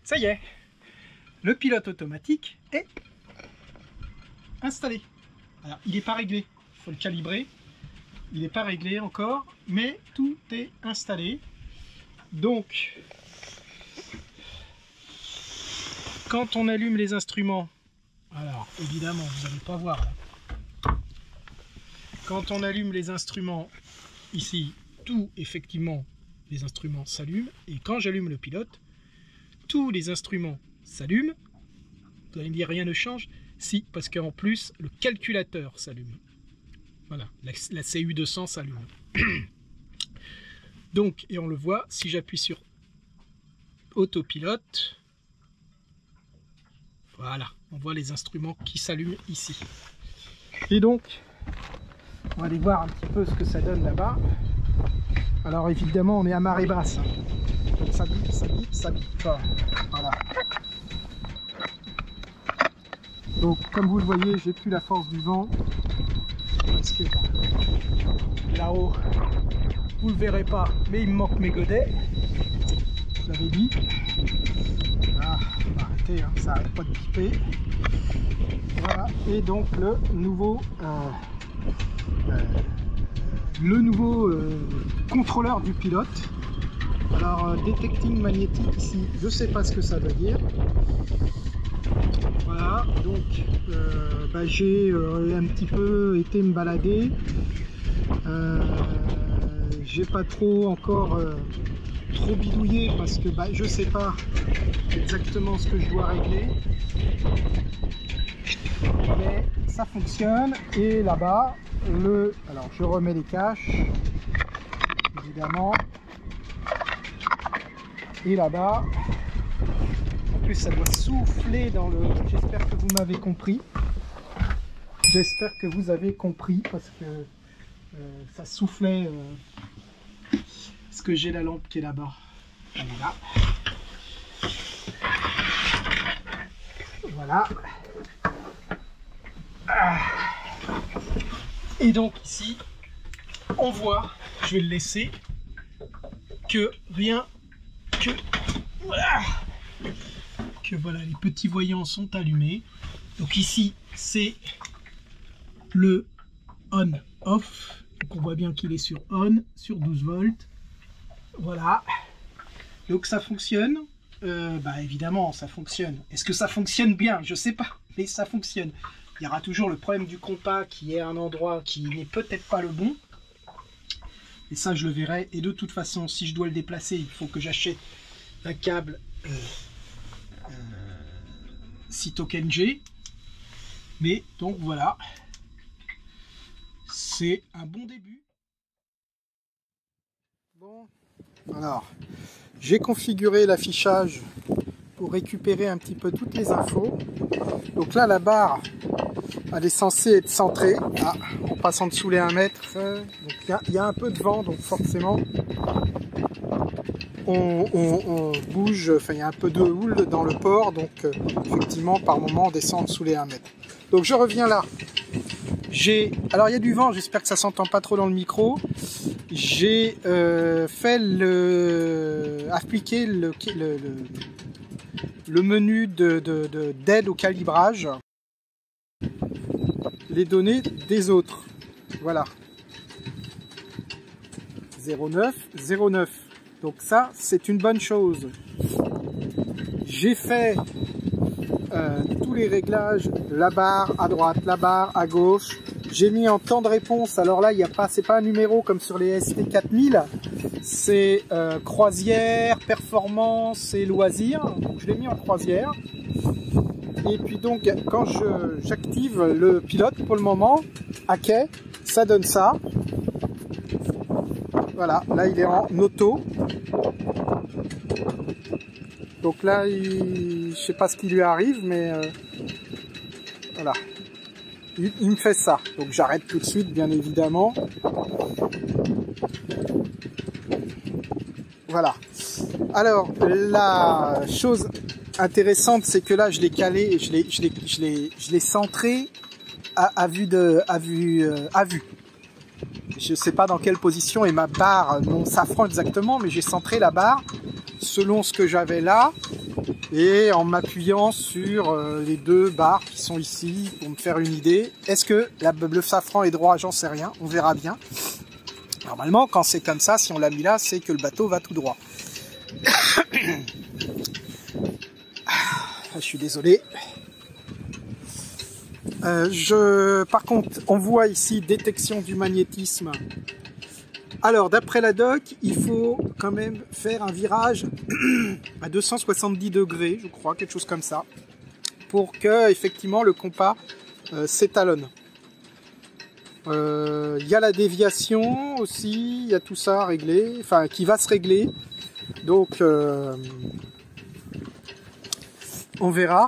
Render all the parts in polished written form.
Ça y est, le pilote automatique est installé. Alors, il n'est pas réglé, il faut le calibrer. Il n'est pas réglé encore, mais tout est installé. Donc, quand on allume les instruments, alors évidemment, vous n'allez pas voir là. Quand on allume les instruments, ici, tout effectivement, les instruments s'allument. Et quand j'allume le pilote, tous les instruments s'allument. Vous allez me dire, rien ne change. Si, parce qu'en plus, le calculateur s'allume. Voilà, la CU200 s'allume. Donc, et on le voit, si j'appuie sur autopilote, voilà, on voit les instruments qui s'allument ici. Et donc, on va aller voir un petit peu ce que ça donne là-bas. Alors évidemment, on est à marée basse. Donc ça bip, ça bip, ça bip. Voilà. Donc, comme vous le voyez, j'ai plus la force du vent. Parce que là-haut, vous le verrez pas, mais il me manque mes godets. Je l'avais dit. Ah, on va arrêter, hein, ça n'arrête pas de piper. Voilà, et donc le nouveau contrôleur du pilote. Alors, detecting magnétique ici, je sais pas ce que ça veut dire. Voilà, donc j'ai un petit peu été me balader. J'ai pas trop encore trop bidouillé parce que je sais pas exactement ce que je dois régler. Mais ça fonctionne. Et là-bas, alors je remets les caches, évidemment. Et là-bas, en plus ça doit souffler dans le... J'espère que vous m'avez compris. J'espère que vous avez compris parce que ça soufflait. Parce que j'ai la lampe qui est là-bas. Elle est là. Voilà. Et donc ici, on voit, je vais le laisser, que rien que... Que voilà, les petits voyants sont allumés. Donc ici, c'est le on-off. Donc on voit bien qu'il est sur on, sur 12 volts. Voilà. Donc ça fonctionne. Évidemment, ça fonctionne. Est-ce que ça fonctionne bien? Je sais pas, mais ça fonctionne. Il y aura toujours le problème du compas qui est un endroit qui n'est peut-être pas le bon. Et ça, je le verrai. Et de toute façon, si je dois le déplacer, il faut que j'achète un câble Cytoken G. Mais donc voilà. C'est un bon début. Bon, alors, j'ai configuré l'affichage pour récupérer un petit peu toutes les infos. Donc là, la barre, elle est censée être centrée. Ah, on passe en dessous les 1 mètre. Donc il y a un peu de vent, donc forcément, on bouge. Enfin, il y a un peu de houle dans le port, donc effectivement, par moment, on descend sous les 1 mètre. Donc je reviens là. Alors il y a du vent, j'espère que ça s'entend pas trop dans le micro. J'ai appliqué le menu d'aide au calibrage, les données des autres. Voilà. 09, 09. Donc ça, c'est une bonne chose. J'ai fait tous les réglages de la barre à droite, la barre à gauche. J'ai mis en temps de réponse. Alors là, c'est pas un numéro comme sur les ST4000. C'est croisière, performance et loisirs. Donc je l'ai mis en croisière. Et puis donc, quand j'active le pilote pour le moment, à quai, ça donne ça. Voilà, là il est en auto. Donc là, je sais pas ce qui lui arrive, mais voilà. Il me fait ça. Donc j'arrête tout de suite, bien évidemment. Voilà. Alors, la chose intéressante, c'est que là, je l'ai calé, je l'ai centré à vue. Je ne sais pas dans quelle position est ma barre, mon safran exactement, mais j'ai centré la barre selon ce que j'avais là. et en m'appuyant sur les deux barres qui sont ici pour me faire une idée. Est-ce que le safran est droit? J'en sais rien, on verra bien. Normalement, quand c'est comme ça, si on l'a mis là, c'est que le bateau va tout droit. Je suis désolé. Par contre, on voit ici détection du magnétisme. Alors, d'après la doc, il faut quand même faire un virage à 270 degrés, je crois, quelque chose comme ça, pour que effectivement le compas s'étalonne. Il y a la déviation aussi, il y a tout ça à régler, enfin qui va se régler. Donc, on verra.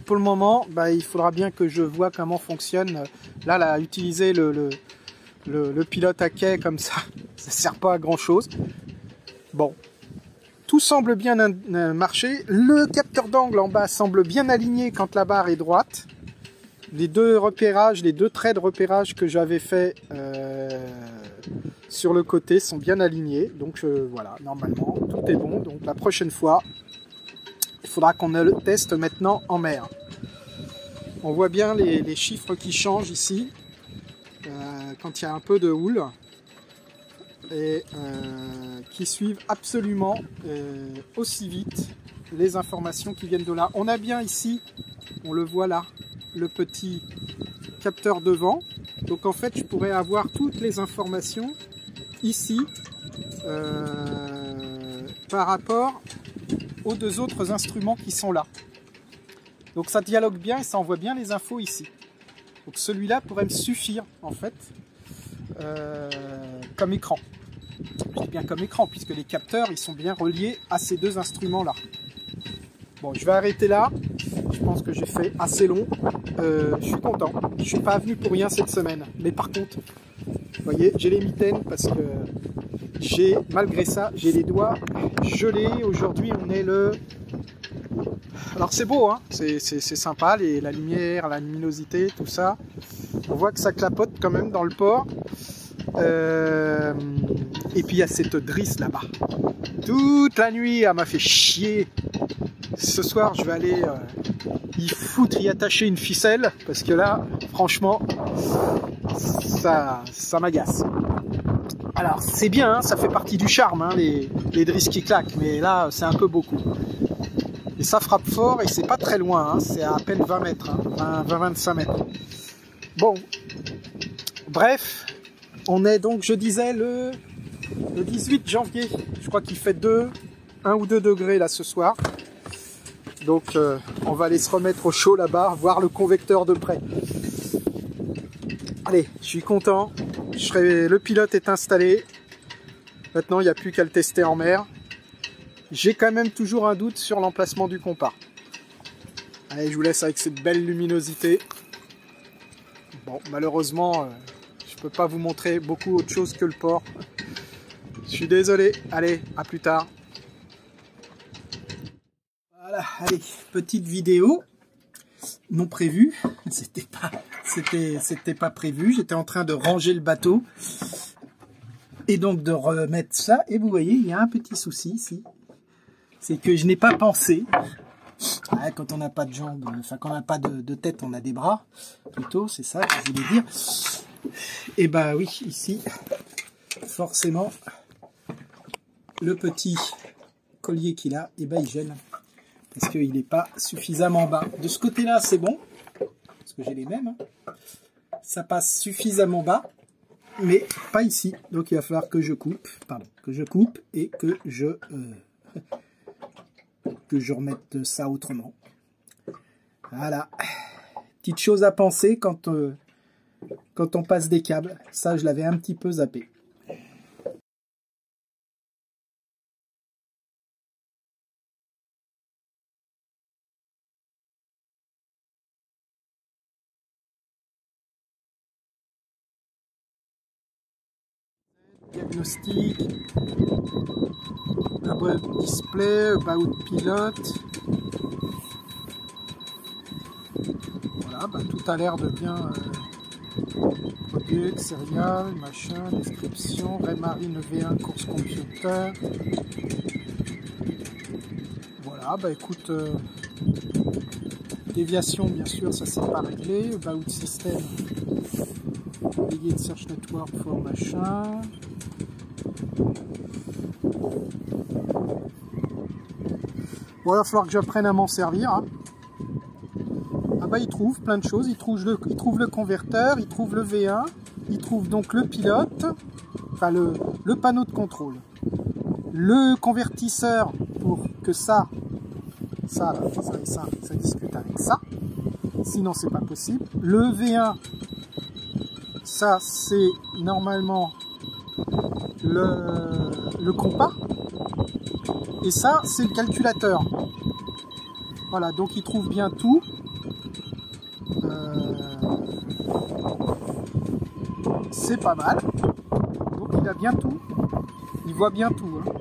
Pour le moment, il faudra bien que je vois comment fonctionne. Là, utiliser le pilote à quai comme ça, ça ne sert pas à grand chose. Bon, tout semble bien marcher. Le capteur d'angle en bas semble bien aligné quand la barre est droite. Les deux repérages, les deux traits de repérage que j'avais fait sur le côté sont bien alignés. Donc voilà, normalement, tout est bon. Donc la prochaine fois, il faudra qu'on le teste maintenant en mer. On voit bien les chiffres qui changent ici. Quand il y a un peu de houle et qui suivent absolument aussi vite les informations qui viennent de là. On a bien ici, on le voit là, le petit capteur de vent. Donc en fait, je pourrais avoir toutes les informations ici par rapport aux deux autres instruments qui sont là. Donc ça dialogue bien et ça envoie bien les infos ici. Donc celui-là pourrait me suffire en fait comme écran. Je dis bien comme écran puisque les capteurs ils sont bien reliés à ces deux instruments là. Bon, je vais arrêter là. Je pense que j'ai fait assez long. Je suis content. Je suis pas venu pour rien cette semaine. Mais par contre, vous voyez, j'ai les mitaines parce que malgré ça, j'ai les doigts gelés. Aujourd'hui, on est le... Alors c'est beau, hein, c'est sympa, la lumière, la luminosité, tout ça. On voit que ça clapote quand même dans le port. Et puis il y a cette drisse là-bas. Toute la nuit, elle m'a fait chier. Ce soir, je vais aller y attacher une ficelle. Parce que là, franchement, ça m'agace. Alors c'est bien, hein, ça fait partie du charme, hein, les drisses qui claquent. Mais là, c'est un peu beaucoup. Et ça frappe fort et c'est pas très loin, hein, c'est à peine 20 mètres, hein, 20-25 mètres. Bon, bref, on est donc, je disais, le 18 janvier. Je crois qu'il fait 1 ou 2 degrés là ce soir. Donc on va aller se remettre au chaud là-bas, voir le convecteur de près. Allez, je suis content, le pilote est installé. Maintenant, il n'y a plus qu'à le tester en mer. J'ai quand même toujours un doute sur l'emplacement du compas. Allez, je vous laisse avec cette belle luminosité. Bon, malheureusement, je ne peux pas vous montrer beaucoup autre chose que le port. Je suis désolé. Allez, à plus tard. Voilà, allez, petite vidéo non prévue. C'était pas prévu. J'étais en train de ranger le bateau et donc de remettre ça. Et vous voyez, il y a un petit souci ici. C'est que je n'ai pas pensé, quand on n'a pas de jambes, enfin quand on n'a pas de tête, on a des bras, plutôt, c'est ça que je voulais dire. Et bah oui, ici, forcément, le petit collier qu'il a, et il gêne, parce qu'il n'est pas suffisamment bas. De ce côté-là, c'est bon, parce que j'ai les mêmes, hein. Ça passe suffisamment bas, mais pas ici. Donc il va falloir que je coupe, et que je remette ça autrement. Voilà. Petite chose à penser quand on passe des câbles. Ça, je l'avais un petit peu zappé. Diagnostic, about display, about pilote. Voilà, tout a l'air de bien produit, serial, machin, description, Raymarine V1 course computer. Voilà. Voilà, bah écoute, déviation, bien sûr, ça c'est pas réglé. About system, Ligue de Search Network for machin. Bon, il va falloir que j'apprenne à m'en servir. Hein. Ah bah il trouve plein de choses, il trouve le converteur, il trouve le V1, il trouve donc le pilote, enfin le panneau de contrôle, le convertisseur pour que ça discute avec ça, sinon c'est pas possible. Le V1, ça c'est normalement le compas, et ça c'est le calculateur. Voilà, donc il trouve bien tout. C'est pas mal. Donc il a bien tout. Il voit bien tout. Hein.